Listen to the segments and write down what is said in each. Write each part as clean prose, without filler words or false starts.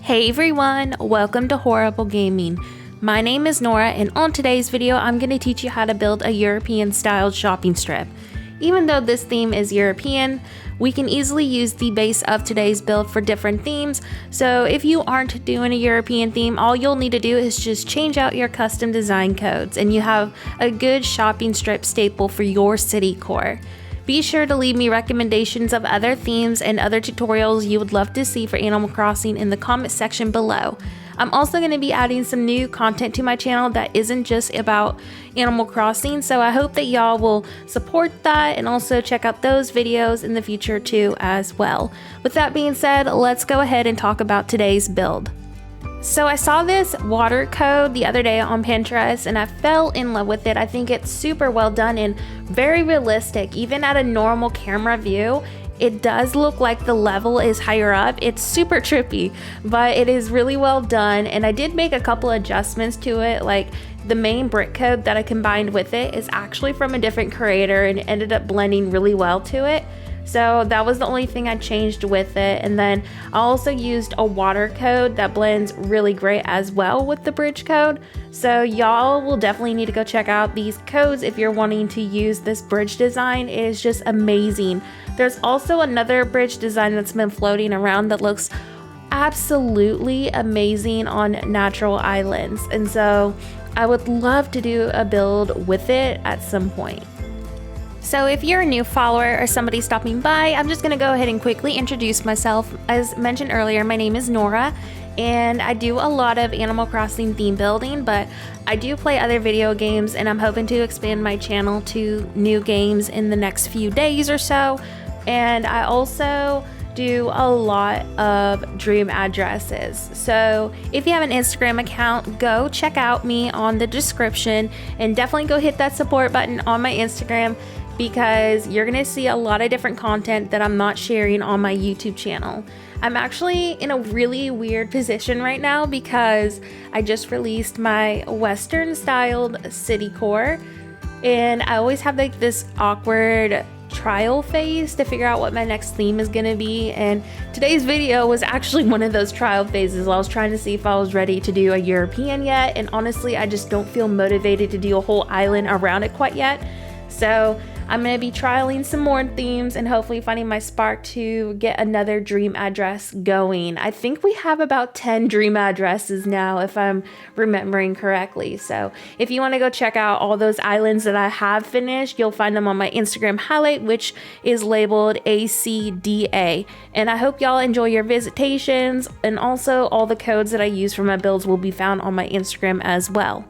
Hey everyone, welcome to Horrible Gaming. My name is Nora, and on today's video I'm going to teach you how to build a European styled shopping strip. Even though this theme is European, we can easily use the base of today's build for different themes, so if you aren't doing a European theme, all you'll need to do is just change out your custom design codes and you have a good shopping strip staple for your city core. Be sure to leave me recommendations of other themes and other tutorials you would love to see for Animal Crossing in the comment section below. I'm also going to be adding some new content to my channel that isn't just about Animal Crossing, so I hope that y'all will support that and also check out those videos in the future too as well. With that being said, let's go ahead and talk about today's build. So I saw this water code the other day on Pinterest and I fell in love with it. I think it's super well done and very realistic. Even at a normal camera view, it does look like the level is higher up. It's super trippy, but it is really well done. And I did make a couple adjustments to it, like the main brick code that I combined with it is actually from a different creator and it ended up blending really well to it. So that was the only thing I changed with it. And then I also used a water code that blends really great as well with the bridge code. So y'all will definitely need to go check out these codes if you're wanting to use this bridge design. It is just amazing. There's also another bridge design that's been floating around that looks absolutely amazing on natural islands. And so I would love to do a build with it at some point. So if you're a new follower or somebody stopping by, I'm just gonna go ahead and quickly introduce myself. As mentioned earlier, my name is Nora and I do a lot of Animal Crossing theme building, but I do play other video games and I'm hoping to expand my channel to new games in the next few days or so. And I also do a lot of dream addresses. So if you have an Instagram account, go check out me on the description and definitely go hit that support button on my Instagram, because you're gonna see a lot of different content that I'm not sharing on my YouTube channel. I'm actually in a really weird position right now because I just released my Western styled citycore and I always have like this awkward trial phase to figure out what my next theme is gonna be, and today's video was actually one of those trial phases. I was trying to see if I was ready to do a European yet, and honestly I just don't feel motivated to do a whole island around it quite yet. So I'm going to be trialing some more themes and hopefully finding my spark to get another dream address going. I think we have about 10 dream addresses now, if I'm remembering correctly. So if you want to go check out all those islands that I have finished, you'll find them on my Instagram highlight, which is labeled ACDA. And I hope y'all enjoy your visitations, and also all the codes that I use for my builds will be found on my Instagram as well.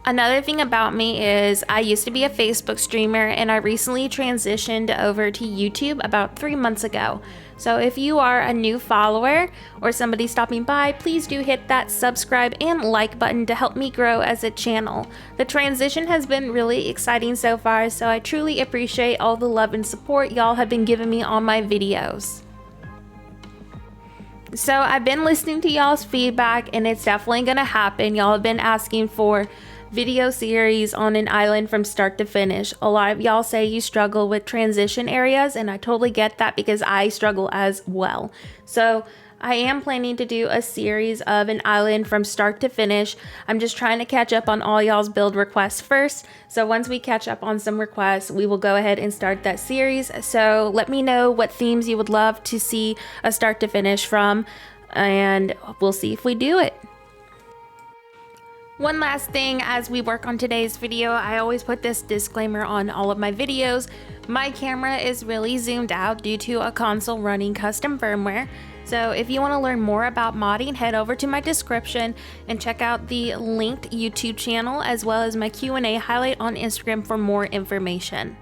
Another thing about me is I used to be a Facebook streamer and I recently transitioned over to YouTube about 3 months ago. So if you are a new follower or somebody stopping by, please do hit that subscribe and like button to help me grow as a channel. The transition has been really exciting so far, so I truly appreciate all the love and support y'all have been giving me on my videos. So I've been listening to y'all's feedback and it's definitely gonna happen. Y'all have been asking for video series on an island from start to finish. A lot of y'all say you struggle with transition areas, and I totally get that because I struggle as well. So I am planning to do a series of an island from start to finish. I'm just trying to catch up on all y'all's build requests first. So once we catch up on some requests, we will go ahead and start that series. So let me know what themes you would love to see a start to finish from, and we'll see if we do it. One last thing as we work on today's video, I always put this disclaimer on all of my videos. My camera is really zoomed out due to a console running custom firmware. So if you want to learn more about modding, head over to my description and check out the linked YouTube channel as well as my Q&A highlight on Instagram for more information.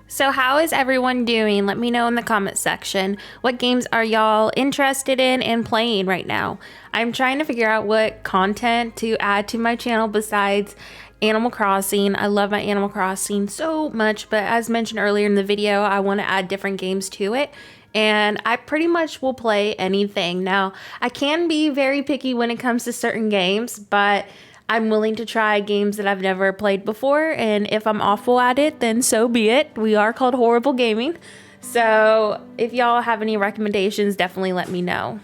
So how is everyone doing? Let me know in the comment section. What games are y'all interested in and playing right now? I'm trying to figure out what content to add to my channel besides Animal Crossing. I love my Animal Crossing so much, but as mentioned earlier in the video, I want to add different games to it. And I pretty much will play anything. Now, I can be very picky when it comes to certain games, but I'm willing to try games that I've never played before, and if I'm awful at it, then so be it. We are called Horrible Gaming. So if y'all have any recommendations, definitely let me know.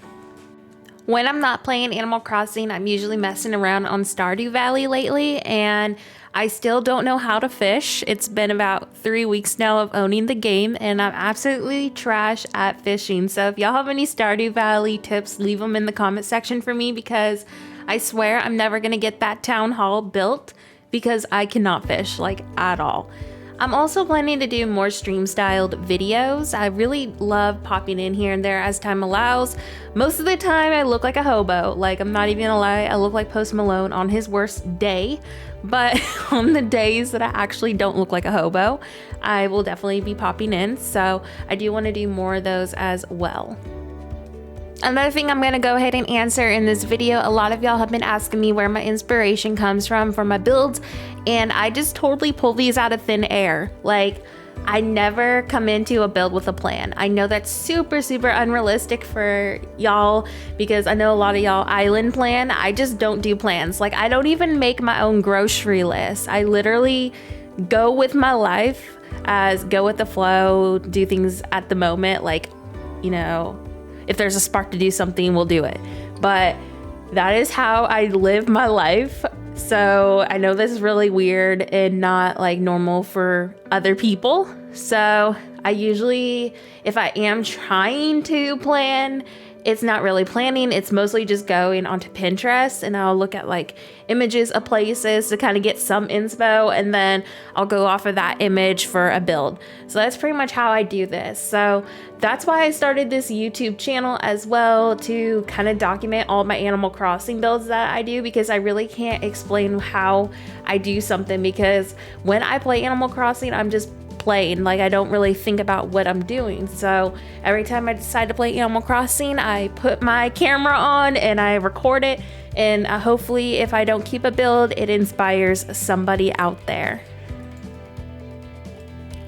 When I'm not playing Animal Crossing, I'm usually messing around on Stardew Valley lately, and I still don't know how to fish. It's been about 3 weeks now of owning the game, and I'm absolutely trash at fishing. So if y'all have any Stardew Valley tips, leave them in the comment section for me, because I swear I'm never gonna get that town hall built because I cannot fish, like, at all. I'm also planning to do more stream styled videos. I really love popping in here and there as time allows. Most of the time I look like a hobo. Like, I'm not even gonna lie, I look like Post Malone on his worst day. But on the days that I actually don't look like a hobo, I will definitely be popping in. So I do want to do more of those as well. Another thing I'm gonna go ahead and answer in this video, a lot of y'all have been asking me where my inspiration comes from for my builds, and I just totally pull these out of thin air. Like, I never come into a build with a plan. I know that's super unrealistic for y'all, because I know a lot of y'all island plan. I just don't do plans. Like, I don't even make my own grocery list. I literally go with my life as go with the flow, do things at the moment. Like, you know, if there's a spark to do something, we'll do it. But that is how I live my life. So I know this is really weird and not like normal for other people. So I usually, if I am trying to plan, it's not really planning. It's mostly just going onto Pinterest, and I'll look at like images of places to kind of get some inspo, and then I'll go off of that image for a build. So that's pretty much how I do this. So that's why I started this YouTube channel as well, to kind of document all my Animal Crossing builds that I do, because I really can't explain how I do something, because when I play Animal Crossing, I'm just playing. Like, I don't really think about what I'm doing. So every time I decide to play Animal Crossing, I put my camera on and I record it, and hopefully if I don't keep a build, it inspires somebody out there.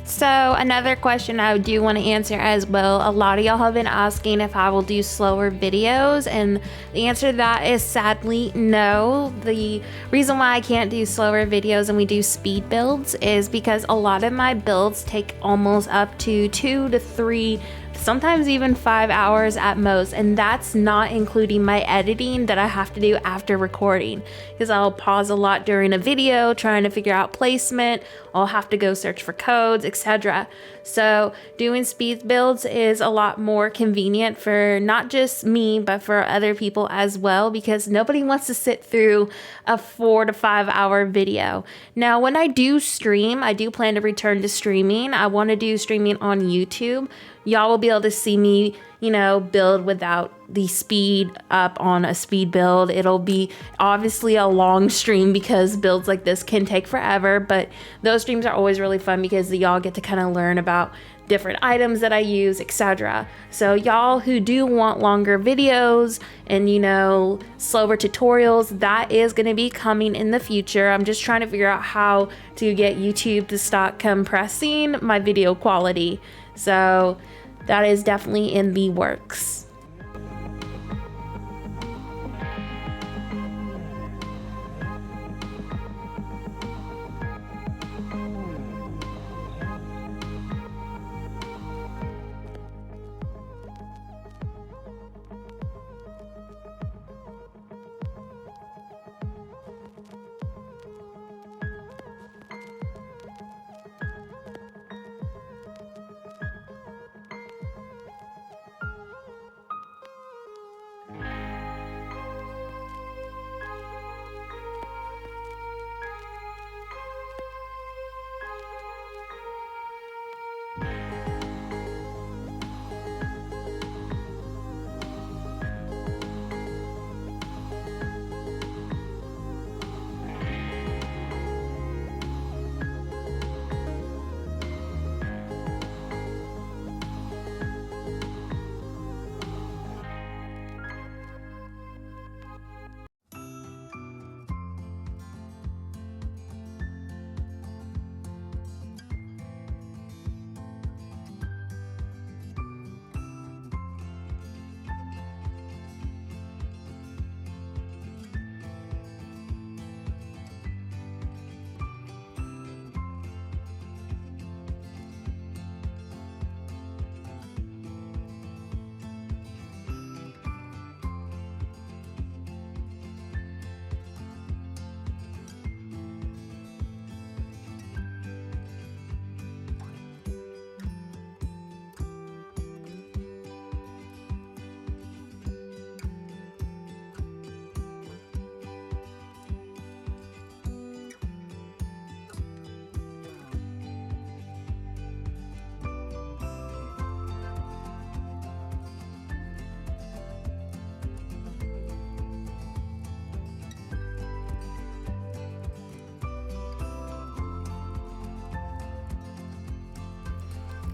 So another question I do want to answer as well, a lot of y'all have been asking if I will do slower videos, and the answer to that is sadly no. The reason why I can't do slower videos and we do speed builds is because a lot of my builds take almost up to 2 to 3, sometimes even 5 hours at most, and that's not including my editing that I have to do after recording, because I'll pause a lot during a video trying to figure out placement. I'll have to go search for codes, etc. So doing speed builds is a lot more convenient for not just me, but for other people as well, because nobody wants to sit through a 4 to 5 hour video. Now, when I do stream, I do plan to return to streaming. I want to do streaming on YouTube. Y'all will be able to see me, you know, build without the speed up on a speed build. It'll be obviously a long stream, because builds like this can take forever, but those streams are always really fun because y'all get to kind of learn about different items that I use, etc. So y'all who do want longer videos and, you know, slower tutorials, that is going to be coming in the future. I'm just trying to figure out how to get YouTube to stop compressing my video quality. So that is definitely in the works.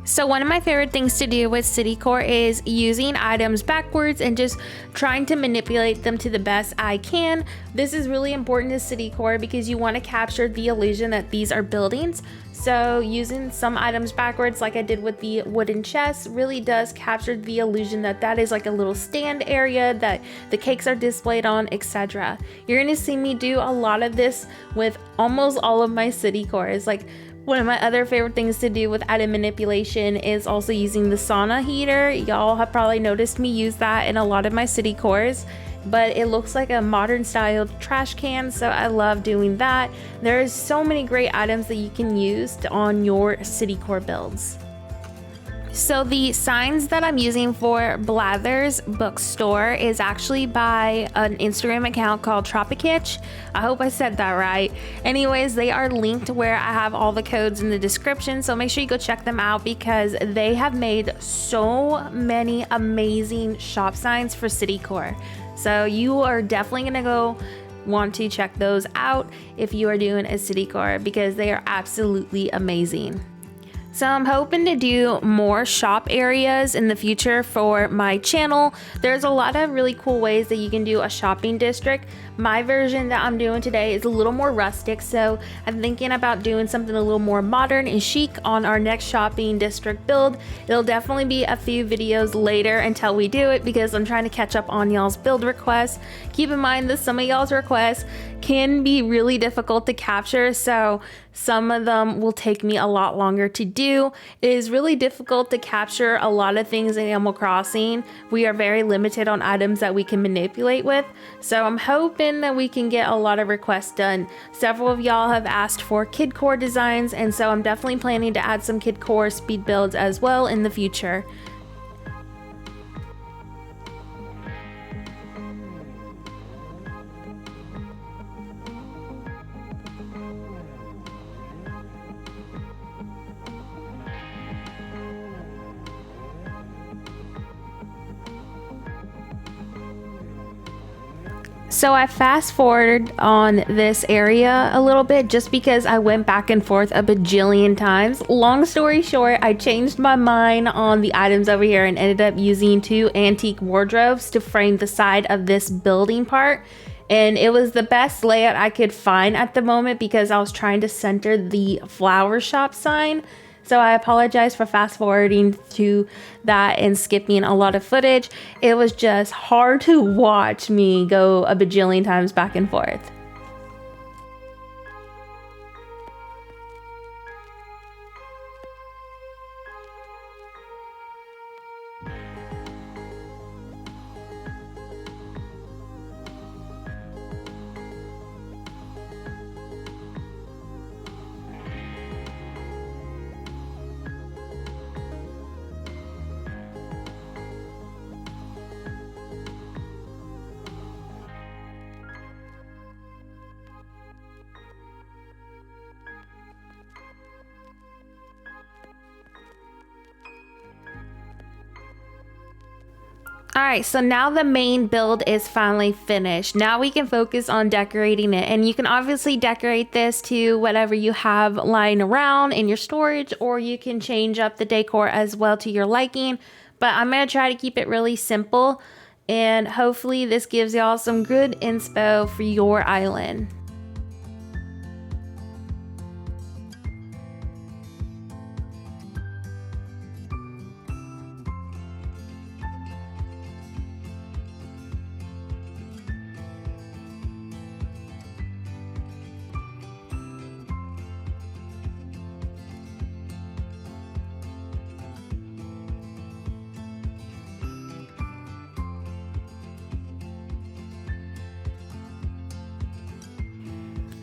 So one of my favorite things to do with citycore is using items backwards and just trying to manipulate them to the best I can. This is really important to citycore because you want to capture the illusion that these are buildings. So using some items backwards, like I did with the wooden chest, really does capture the illusion that that is like a little stand area that the cakes are displayed on, etc. You're going to see me do a lot of this with almost all of my citycores. Like, one of my other favorite things to do with item manipulation is also using the sauna heater. Y'all have probably noticed me use that in a lot of my citycores, but it looks like a modern style trash can, so I love doing that. There's so many great items that you can use on your citycore builds. So the signs that I'm using for Blathers bookstore is actually by an Instagram account called Tropicitch. I hope I said that right. Anyways, they are linked where I have all the codes in the description, so make sure you go check them out because they have made so many amazing shop signs for citycore. So you are definitely gonna go want to check those out if you are doing a citycore because they are absolutely amazing. So I'm hoping to do more shop areas in the future for my channel. There's a lot of really cool ways that you can do a shopping district. My version that I'm doing today is a little more rustic, so I'm thinking about doing something a little more modern and chic on our next shopping district build. It'll definitely be a few videos later until we do it because I'm trying to catch up on y'all's build requests. Keep in mind that some of y'all's requests can be really difficult to capture, so some of them will take me a lot longer to do. It is really difficult to capture a lot of things in Animal Crossing. We are very limited on items that we can manipulate with, so I'm hoping that we can get a lot of requests done. Several of y'all have asked for kid core designs, and so I'm definitely planning to add some kid core speed builds as well in the future. So I fast forwarded on this area a little bit just because I went back and forth a bajillion times. Long story short, I changed my mind on the items over here and ended up using 2 antique wardrobes to frame the side of this building part. And it was the best layout I could find at the moment because I was trying to center the flower shop sign. So I apologize for fast forwarding to that and skipping a lot of footage. It was just hard to watch me go a bajillion times back and forth. Alright, so now the main build is finally finished. Now we can focus on decorating it, and you can obviously decorate this to whatever you have lying around in your storage, or you can change up the decor as well to your liking, but I'm going to try to keep it really simple, and hopefully this gives y'all some good inspo for your island.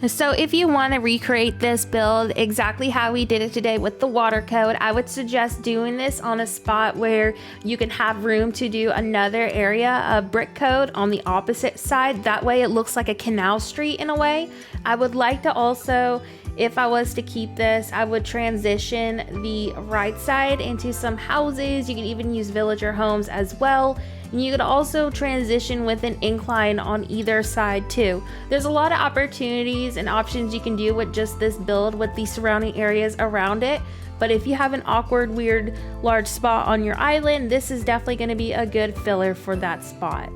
So if you want to recreate this build exactly how we did it today with the water code, I would suggest doing this on a spot where you can have room to do another area of brick code on the opposite side. That way it looks like a canal street in a way. I would like to also If I was to keep this, I would transition the right side into some houses. You can even use villager homes as well. And you could also transition with an incline on either side too. There's a lot of opportunities and options you can do with just this build with the surrounding areas around it. But if you have an awkward, weird, large spot on your island, this is definitely going to be a good filler for that spot.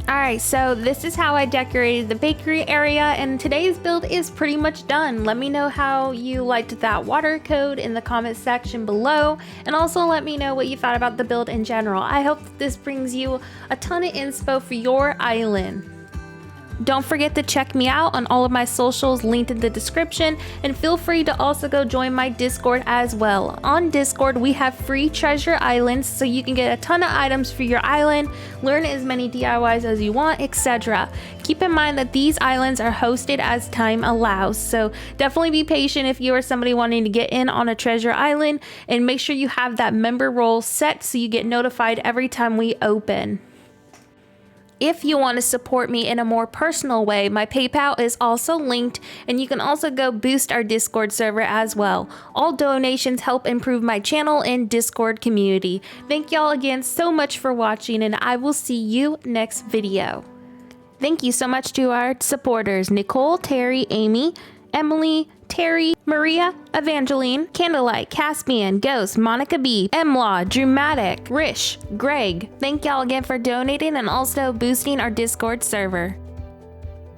Alright, so this is how I decorated the bakery area, and today's build is pretty much done. Let me know how you liked that water code in the comment section below, and also let me know what you thought about the build in general. I hope that this brings you a ton of inspo for your island. Don't forget to check me out on all of my socials linked in the description, and feel free to also go join my Discord as well. On Discord, we have free treasure islands, so you can get a ton of items for your island, learn as many DIYs as you want, etc. Keep in mind that these islands are hosted as time allows, so definitely be patient if you are somebody wanting to get in on a treasure island, and make sure you have that member role set so you get notified every time we open. If you want to support me in a more personal way, my PayPal is also linked, and you can also go boost our Discord server as well. All donations help improve my channel and Discord community. Thank y'all again so much for watching, and I will see you next video. Thank you so much to our supporters: Nicole, Terry, Amy, Emily, Terry, Maria, Evangeline, Candlelight, Caspian, Ghost, Monica B, Mlaw, Dramatic, Rish, Greg. Thank y'all again for donating and also boosting our Discord server.